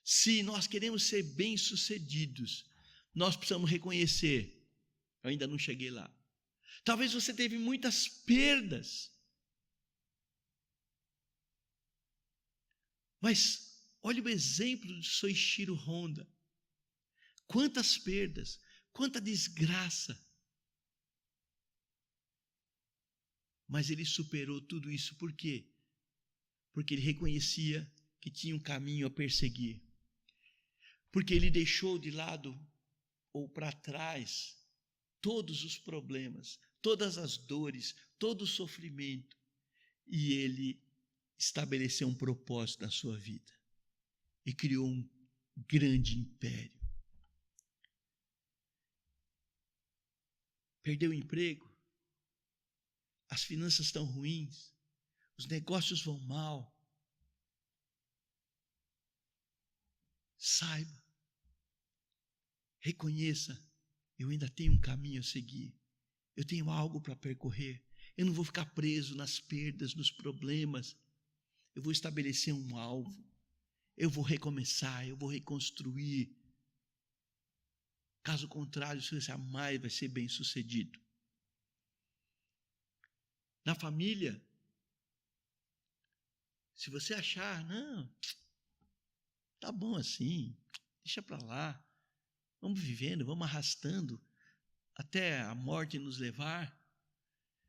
Se nós queremos ser bem-sucedidos, nós precisamos reconhecer, eu ainda não cheguei lá, talvez você teve muitas perdas, mas olha o exemplo de Soichiro Honda. Quantas perdas, quanta desgraça. Mas ele superou tudo isso. Por quê? Porque ele reconhecia que tinha um caminho a perseguir. Porque ele deixou de lado ou para trás todos os problemas, todas as dores, todo o sofrimento. E ele estabeleceu um propósito na sua vida. E criou um grande império. Perdeu o emprego, as finanças estão ruins, os negócios vão mal. Saiba, reconheça, eu ainda tenho um caminho a seguir, eu tenho algo para percorrer, eu não vou ficar preso nas perdas, nos problemas, eu vou estabelecer um alvo. Eu vou recomeçar, eu vou reconstruir. Caso contrário, você jamais vai ser bem-sucedido. Na família, se você achar, não, Tá bom assim, deixa para lá. Vamos vivendo, vamos arrastando até a morte nos levar.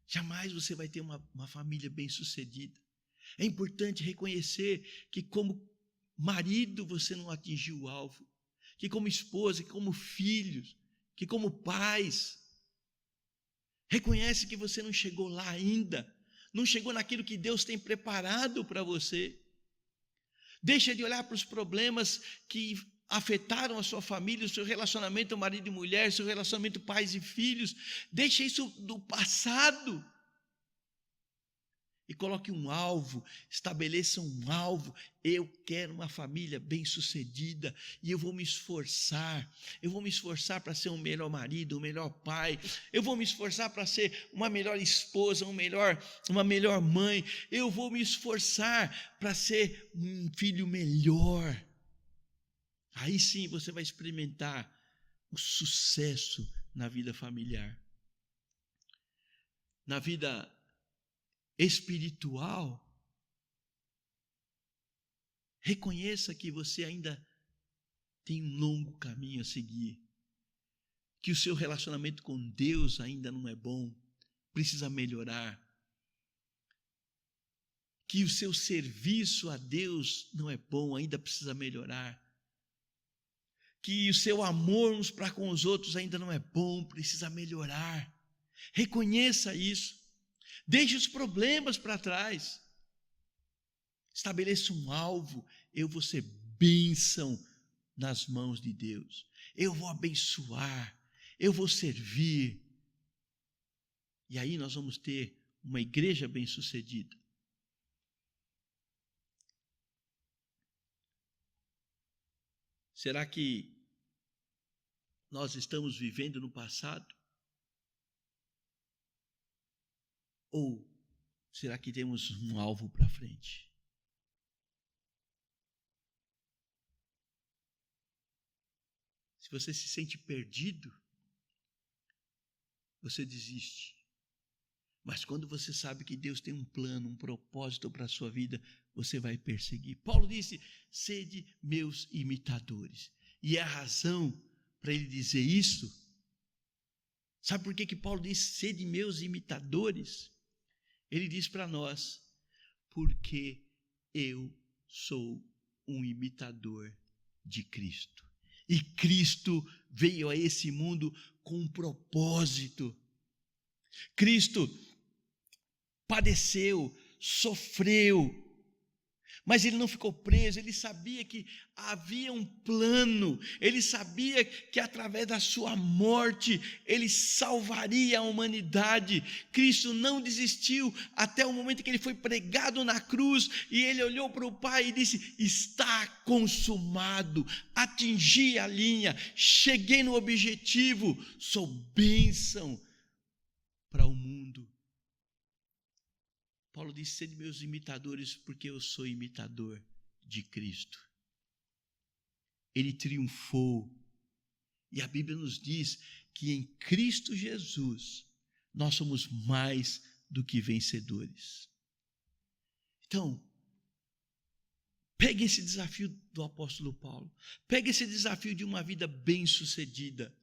Jamais você vai ter uma família bem-sucedida. É importante reconhecer que como marido você não atingiu o alvo, que como esposa, que como filhos, que como pais, reconhece que você não chegou lá ainda, não chegou naquilo que Deus tem preparado para você. Deixa de olhar para os problemas que afetaram a sua família, o seu relacionamento marido e mulher, seu relacionamento pais e filhos. Deixa isso do passado e coloque um alvo, estabeleça um alvo. Eu quero uma família bem-sucedida e eu vou me esforçar para ser um melhor marido, um melhor pai, eu vou me esforçar para ser uma melhor esposa, uma melhor mãe, eu vou me esforçar para ser um filho melhor. Aí sim você vai experimentar o sucesso na vida familiar. Na vida espiritual, reconheça que você ainda tem um longo caminho a seguir, que o seu relacionamento com Deus ainda não é bom, precisa melhorar, que o seu serviço a Deus não é bom, ainda precisa melhorar, que o seu amor uns para com os outros ainda não é bom, precisa melhorar. Reconheça isso. Deixe os problemas para trás. Estabeleça um alvo. Eu vou ser bênção nas mãos de Deus. Eu vou abençoar. Eu vou servir. E aí nós vamos ter uma igreja bem-sucedida. Será que nós estamos vivendo no passado? Ou será que temos um alvo para frente? Se você se sente perdido, você desiste. Mas quando você sabe que Deus tem um plano, um propósito para a sua vida, você vai perseguir. Paulo disse: sede meus imitadores. E é a razão para ele dizer isso. Sabe por que Paulo disse: sede meus imitadores? Ele diz para nós: porque eu sou um imitador de Cristo. E Cristo veio a esse mundo com um propósito. Cristo padeceu, sofreu, mas ele não ficou preso. Ele sabia que havia um plano, ele sabia que através da sua morte ele salvaria a humanidade. Cristo não desistiu até o momento em que ele foi pregado na cruz e ele olhou para o Pai e disse: está consumado, atingi a linha, cheguei no objetivo, sou bênção para o mundo. Paulo disse: sede meus imitadores, porque eu sou imitador de Cristo. Ele triunfou. E a Bíblia nos diz que em Cristo Jesus nós somos mais do que vencedores. Então, pegue esse desafio do apóstolo Paulo. Pegue esse desafio de uma vida bem-sucedida.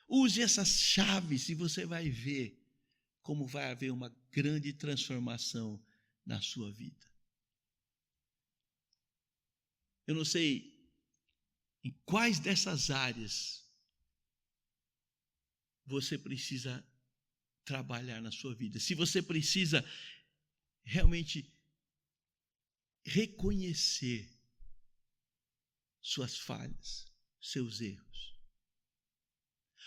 Use essas chaves e você vai ver como vai haver uma grande transformação na sua vida. Eu não sei em quais dessas áreas você precisa trabalhar na sua vida. Se você precisa realmente reconhecer suas falhas, seus erros.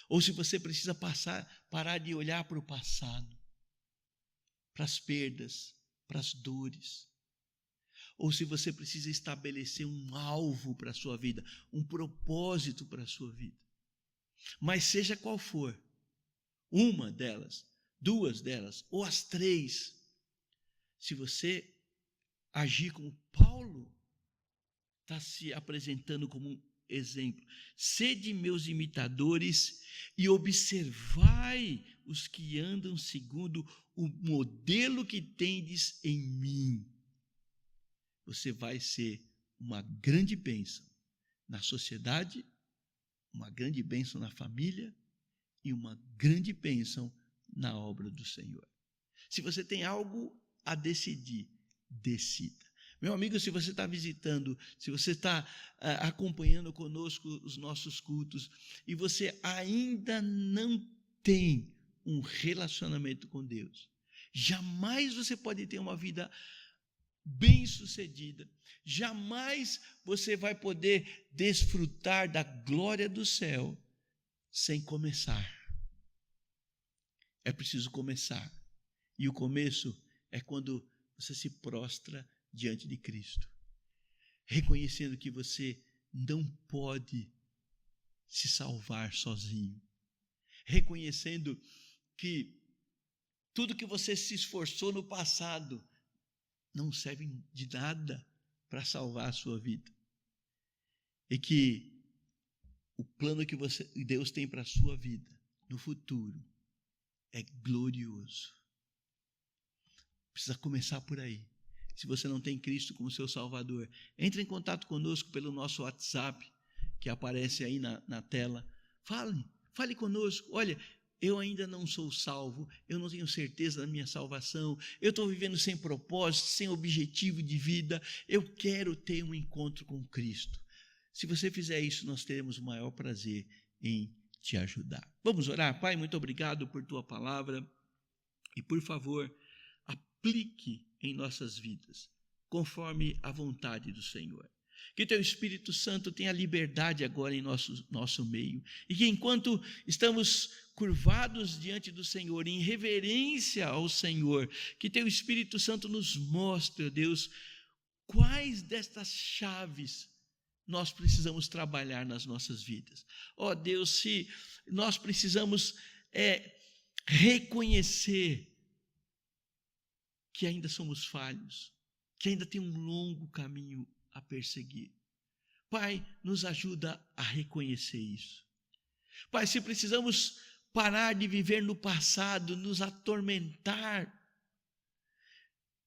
Ou se você precisa parar de olhar para o passado, para as perdas, para as dores. Ou se você precisa estabelecer um alvo para a sua vida, um propósito para a sua vida. Mas seja qual for, uma delas, duas delas, ou as três, se você agir como Paulo está se apresentando como um exemplo: sede meus imitadores e observai os que andam segundo o modelo que tendes em mim. Você vai ser uma grande bênção na sociedade, uma grande bênção na família e uma grande bênção na obra do Senhor. Se você tem algo a decidir, decida. Meu amigo, se você está visitando, se você está acompanhando conosco os nossos cultos e você ainda não tem um relacionamento com Deus, jamais você pode ter uma vida bem-sucedida, jamais você vai poder desfrutar da glória do céu sem começar. É preciso começar. E o começo é quando você se prostra diante de Cristo, reconhecendo que você não pode se salvar sozinho, reconhecendo que tudo que você se esforçou no passado não serve de nada para salvar a sua vida, e que o plano que Deus tem para a sua vida no futuro é glorioso. Precisa começar por aí. Se você não tem Cristo como seu Salvador, entre em contato conosco pelo nosso WhatsApp, que aparece aí na tela. Fale conosco. Olha, eu ainda não sou salvo, eu não tenho certeza da minha salvação, eu estou vivendo sem propósito, sem objetivo de vida, eu quero ter um encontro com Cristo. Se você fizer isso, nós teremos o maior prazer em te ajudar. Vamos orar? Pai, muito obrigado por tua palavra e, por favor, aplique em nossas vidas, conforme a vontade do Senhor. Que teu Espírito Santo tenha liberdade agora em nosso meio, e que enquanto estamos curvados diante do Senhor, em reverência ao Senhor, que teu Espírito Santo nos mostre, ó Deus, quais destas chaves nós precisamos trabalhar nas nossas vidas. Ó Deus, se nós precisamos reconhecer que ainda somos falhos, que ainda tem um longo caminho a perseguir. Pai, nos ajuda a reconhecer isso. Pai, se precisamos parar de viver no passado, nos atormentar,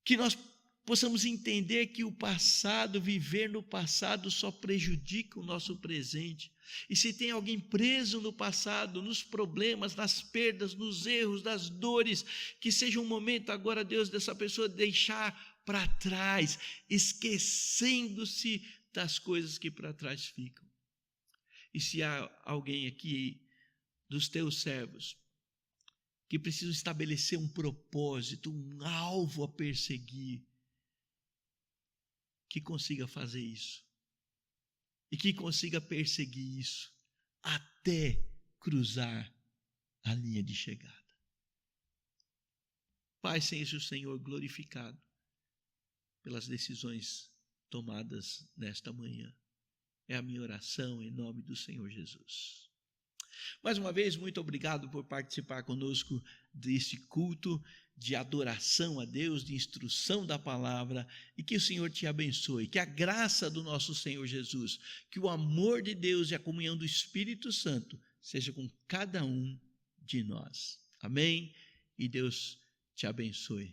que nós possamos entender que o passado, viver no passado só prejudica o nosso presente. E se tem alguém preso no passado, nos problemas, nas perdas, nos erros, nas dores, que seja um momento agora, Deus, dessa pessoa deixar para trás, esquecendo-se das coisas que para trás ficam. E se há alguém aqui dos teus servos que precisa estabelecer um propósito, um alvo a perseguir, que consiga fazer isso e que consiga perseguir isso até cruzar a linha de chegada. Pai, seja o Senhor glorificado pelas decisões tomadas nesta manhã. É a minha oração em nome do Senhor Jesus. Mais uma vez, muito obrigado por participar conosco deste culto de adoração a Deus, de instrução da palavra, e que o Senhor te abençoe, que a graça do nosso Senhor Jesus, que o amor de Deus e a comunhão do Espírito Santo seja com cada um de nós. Amém? E Deus te abençoe.